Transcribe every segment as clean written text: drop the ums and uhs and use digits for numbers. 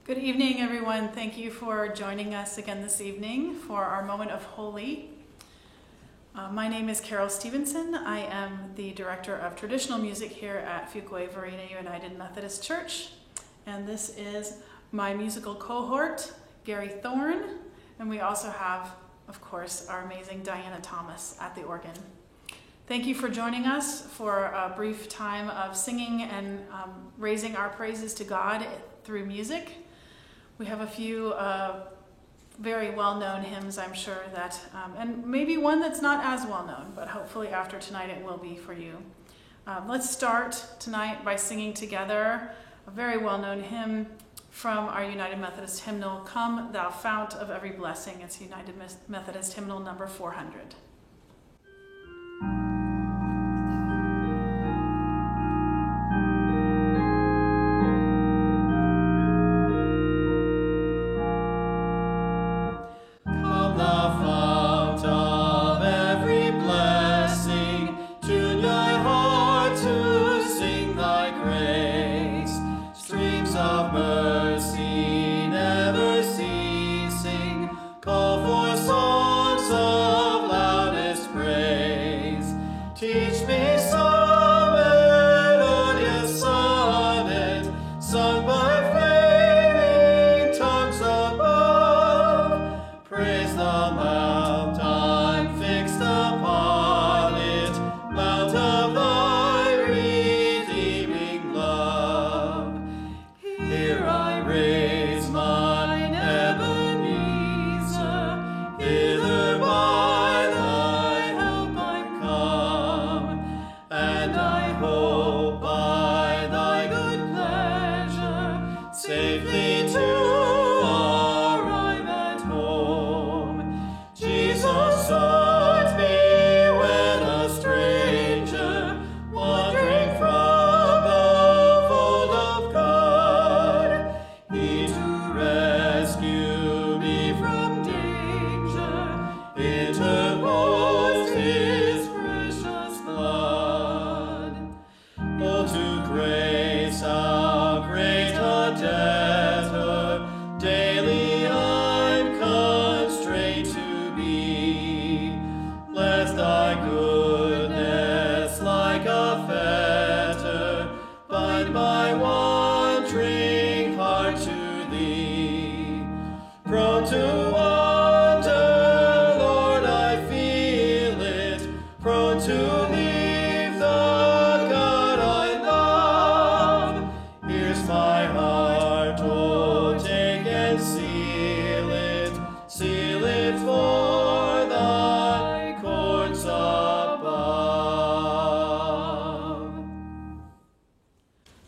Good evening, everyone. Thank you for joining us again this evening for our moment of holy. My name is Carol Stevenson. I am the Director of Traditional Music here at Fuquay-Varina United Methodist Church. And this is my musical cohort, Gary Thorne. And we also have, of course, our amazing Diana Thomas at the organ. Thank you for joining us for a brief time of singing and raising our praises to God through music. We have a few very well-known hymns, I'm sure, that, and maybe one that's not as well-known, but hopefully after tonight it will be for you. Let's start tonight by singing together a very well-known hymn from our United Methodist hymnal, Come Thou Fount of Every Blessing. It's United Methodist hymnal number 400.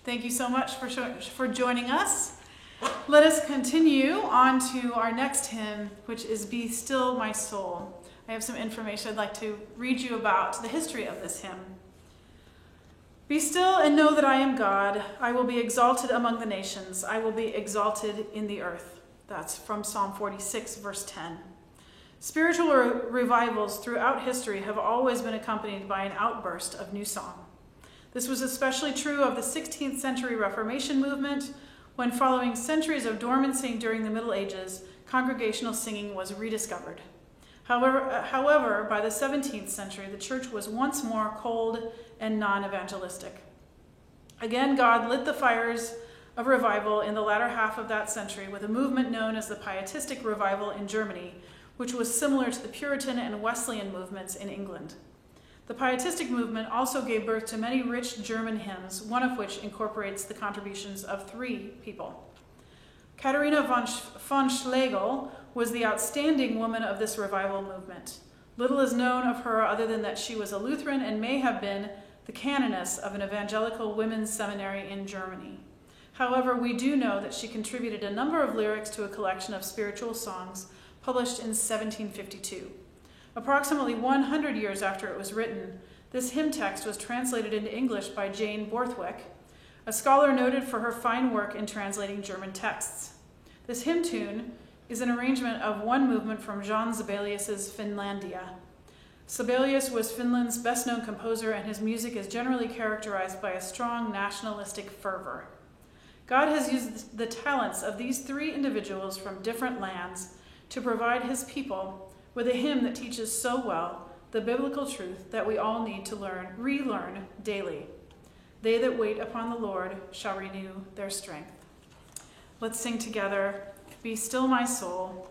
Thank you so much for joining us. Let us continue on to our next hymn, which is Be Still My Soul. I have some information I'd like to read you about the history of this hymn. Be still and know that I am God. I will be exalted among the nations. I will be exalted in the earth. That's from Psalm 46, verse 10. Spiritual revivals throughout history have always been accompanied by an outburst of new song. This was especially true of the 16th century Reformation movement, when following centuries of dormancy during the Middle Ages, congregational singing was rediscovered. However, by the 17th century, the church was once more cold and non-evangelistic. Again, God lit the fires of revival in the latter half of that century with a movement known as the Pietistic Revival in Germany, which was similar to the Puritan and Wesleyan movements in England. The Pietistic movement also gave birth to many rich German hymns, one of which incorporates the contributions of 3 people. Katharina von Schlegel was the outstanding woman of this revival movement. Little is known of her other than that she was a Lutheran and may have been the canoness of an evangelical women's seminary in Germany. However, we do know that she contributed a number of lyrics to a collection of spiritual songs published in 1752. Approximately 100 years after it was written, this hymn text was translated into English by Jane Borthwick, a scholar noted for her fine work in translating German texts. This hymn tune is an arrangement of one movement from Jean Sibelius's Finlandia. Sibelius was Finland's best-known composer, and his music is generally characterized by a strong nationalistic fervor. God has used the talents of these three individuals from different lands to provide his people with a hymn that teaches so well the biblical truth that we all need to relearn daily. They that wait upon the Lord shall renew their strength. Let's sing together, Be Still My Soul.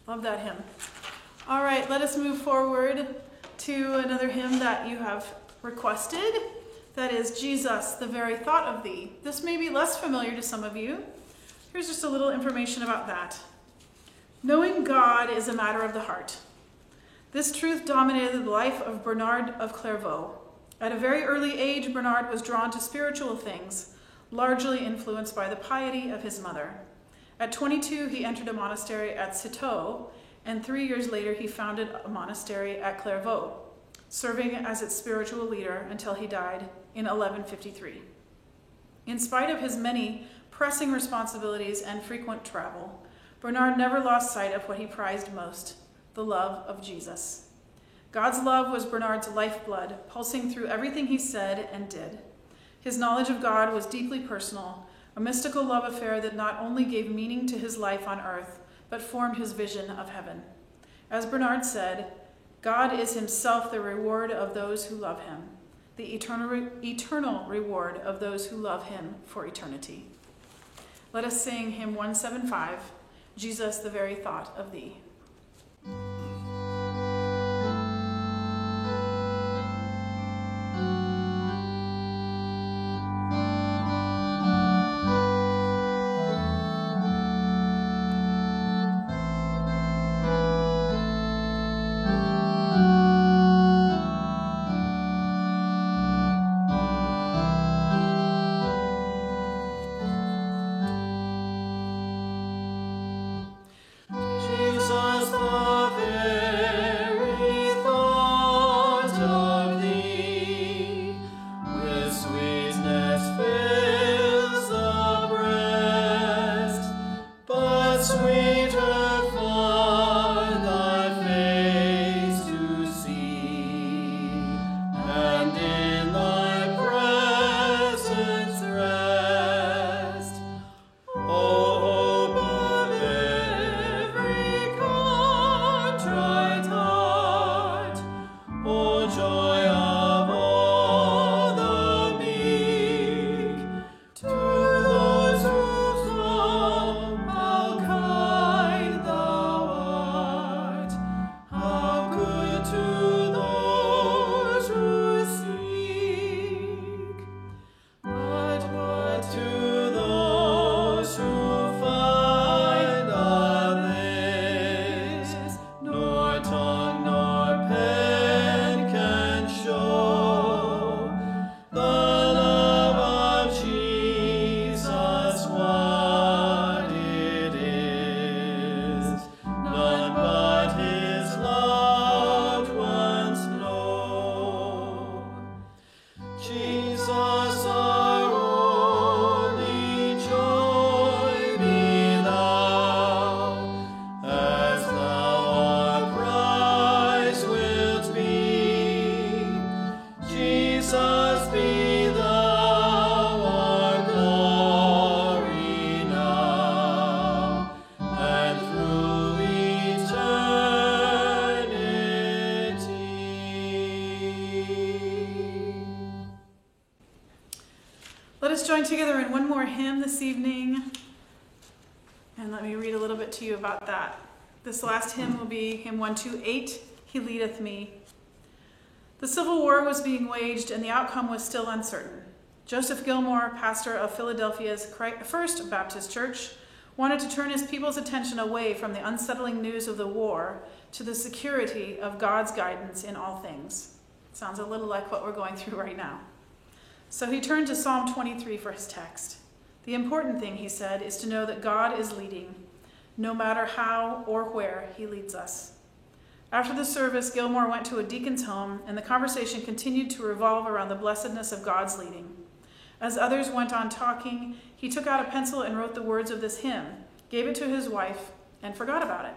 Love that hymn. All right, let us move forward to another hymn that you have requested. That is Jesus, the Very Thought of Thee. This may be less familiar to some of you. Here's just a little information about that. Knowing God is a matter of the heart. This truth dominated the life of Bernard of Clairvaux. At a very early age, Bernard was drawn to spiritual things, largely influenced by the piety of his mother. At 22, he entered a monastery at Citeaux, and 3 years later, he founded a monastery at Clairvaux, serving as its spiritual leader until he died in 1153. In spite of his many pressing responsibilities and frequent travel, Bernard never lost sight of what he prized most, the love of Jesus. God's love was Bernard's lifeblood, pulsing through everything he said and did. His knowledge of God was deeply personal, a mystical love affair that not only gave meaning to his life on earth, but formed his vision of heaven. As Bernard said, God is himself the reward of those who love him, the eternal reward of those who love him for eternity. Let us sing hymn 175, Jesus, the very thought of thee. Let us join together in one more hymn this evening, and let me read a little bit to you about that. This last hymn will be hymn 128, He Leadeth Me. The Civil War was being waged, and the outcome was still uncertain. Joseph Gilmore, pastor of Philadelphia's First Baptist Church, wanted to turn his people's attention away from the unsettling news of the war to the security of God's guidance in all things. Sounds a little like what we're going through right now. So he turned to Psalm 23 for his text. The important thing, he said, is to know that God is leading, no matter how or where he leads us. After the service, Gilmore went to a deacon's home, and the conversation continued to revolve around the blessedness of God's leading. As others went on talking, he took out a pencil and wrote the words of this hymn, gave it to his wife, and forgot about it.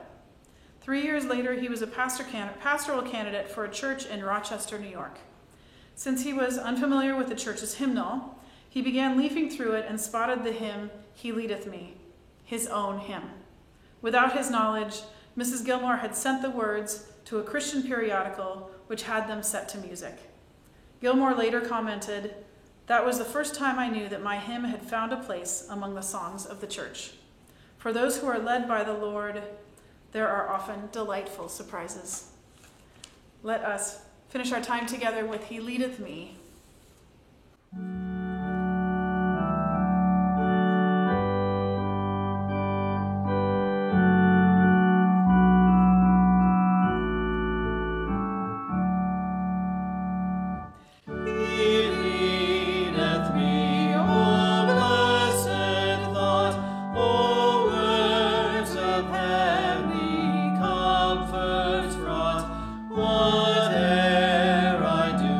3 years later, he was a pastoral candidate for a church in Rochester, New York. Since he was unfamiliar with the church's hymnal, he began leafing through it and spotted the hymn, He Leadeth Me, his own hymn. Without his knowledge, Mrs. Gilmore had sent the words to a Christian periodical which had them set to music. Gilmore later commented, "That was the first time I knew that my hymn had found a place among the songs of the church. For those who are led by the Lord, there are often delightful surprises." Let us finish our time together with He Leadeth Me. Whate'er I do,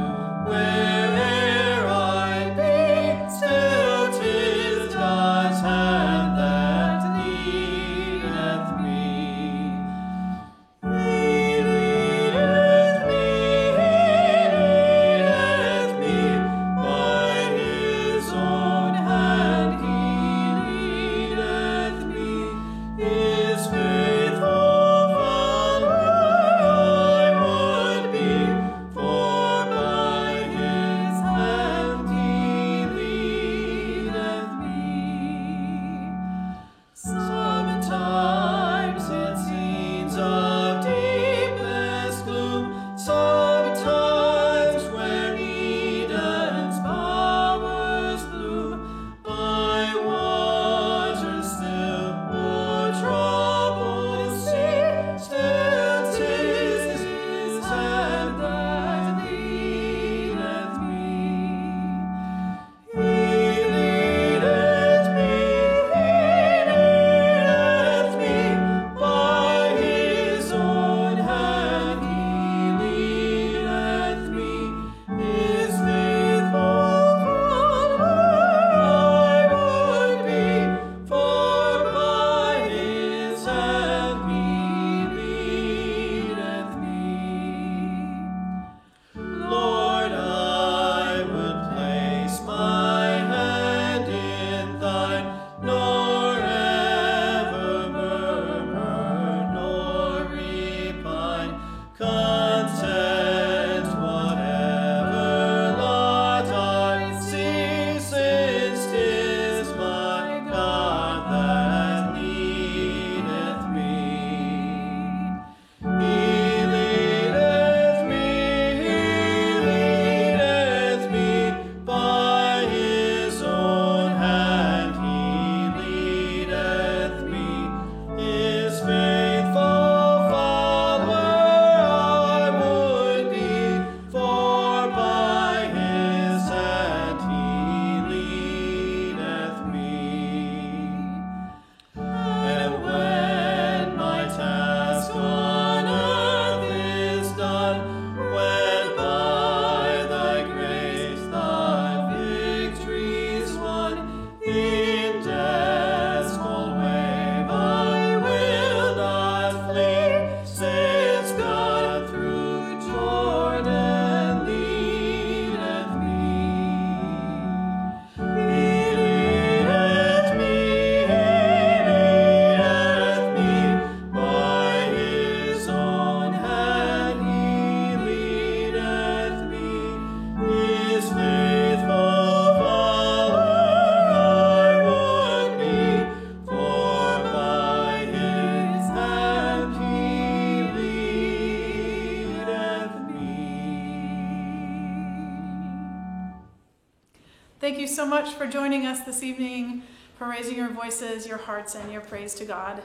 Thank you so much for joining us this evening, for raising your voices, your hearts, and your praise to God.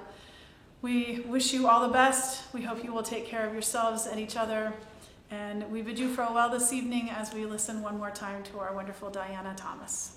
We wish you all the best. We hope you will take care of yourselves and each other. And we bid you farewell this evening as we listen one more time to our wonderful Diana Thomas.